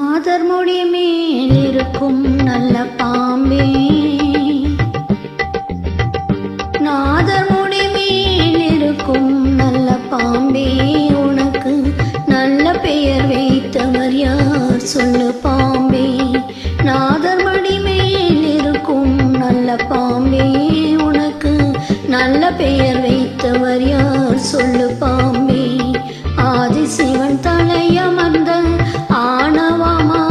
நாதர் முடி மேலிருக்கும் நல்ல பாம்பே, நாதர் முடி மேலிருக்கும் நல்ல பாம்பே, உனக்கு நல்ல பெயர் வைத்தவர் யார் சொல்லு பாம்பே. நாதர் முடி மேலிருக்கும் நல்ல பாம்பே, உனக்கு நல்ல பெயர் வைத்தவர் யார் சொல்லு பாம்பே. ஆதிசிவன் தலையமர்ந்த ஆணவமா,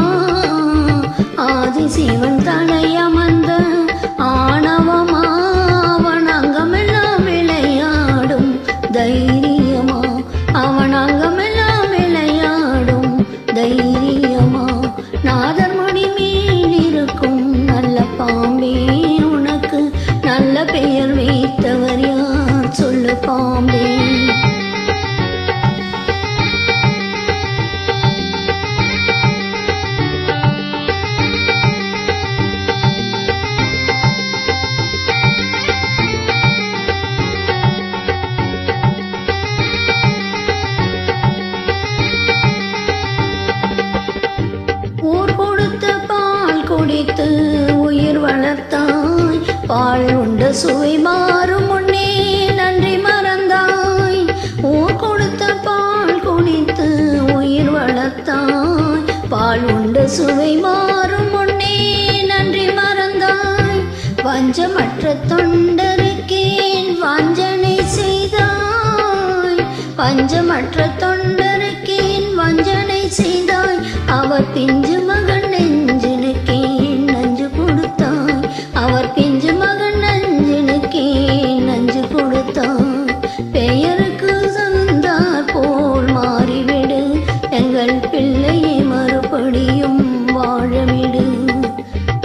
ஆதிசிவன் தலையமர்ந்த ஆணவமா, அவன் அங்கமெல்லாம் விளையாடும் தைரியமா, அவன் அங்கமெல்லாம் விளையாடும் தைரியமா. நாதர் முடி மேலிருக்கும் நல்ல பாம்பே, உனக்கு நல்ல பெயர் வைத்தவர் யார் சொல்லு பாம்பே. குடித்து உயிர் வளர்த்தாய், பால் உண்ட சுவை மாறும் முன்னே நன்றி மறந்தாய். ஊர் கொடுத்த பால் குடித்து உயிர் வளர்த்தாய், பால் உண்ட சுவை மாறும் முன்னே நன்றி மறந்தாய். வஞ்சமற்ற தொண்டருக்கேன் வஞ்சனை செய்தாய், வஞ்சமற்ற தொண்டருக்கேன் வஞ்சனை செய்தாய். அவர் பிஞ்சு மகன் நெஞ்சினுக்கே நஞ்சு கொடுத்தாய், அவர் பிஞ்சு மகன் நஞ்சினுக்கே நஞ்சு கொடுத்தாய். பெயருக்கு தகுந்தாற் போல் மாறிவிடு, எங்கள் பிள்ளையை மறுபடியும் வாழவிடு.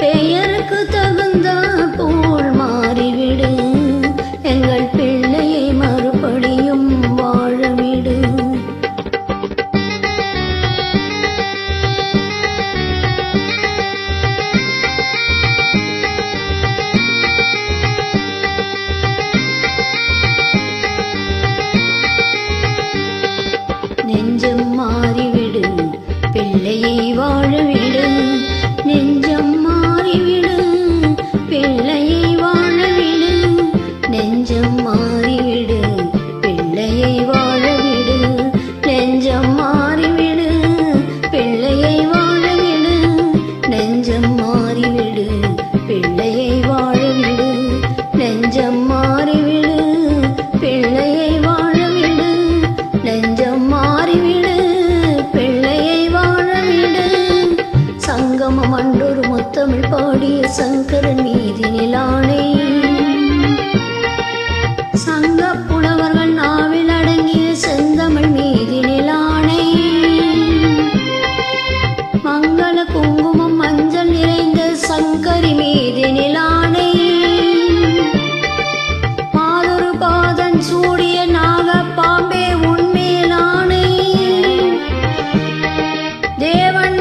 பெயருக்கு தகுந்தாற் போல் மாறிவிடு, எங்கள் பிள்ளையை மறுபடியும் வாழவிடு. நெஞ்சம் மாறிவிடு, பிள்ளையை வாழவிடு, நெஞ்சம் மாறிவிடு, பிள்ளையை வாழவிடு, நெஞ்சம் மாறிவிடு, பிள்ளையை வாழவிடு, நெஞ்சம் மாறிவிடு, பிள்ளையை வாழவிடு, நெஞ்சம் மாறிவிடு, பிள்ளையை வாழவிடு, நெஞ்சம் மாறிவிடு, பிள்ளையை வாழவிடு, நெஞ்சம் மாறிவிடு, பிள்ளையை வாழவிடு. சங்கமம் அன்றொரு முத்தமிழ் பாடிய சங்கரன் மீதினிலானே, சங்க புலவர்கள் நாவில் அடங்கிய செந்தமிழ் மீதினிலானே. மங்கள குங்குமம் மஞ்சள் நிறைந்த சங்கரி மீதினிலானே. மாதொரு பாதன் சூடிய நாக பாம்பே உண்மையிலானே. தேவன்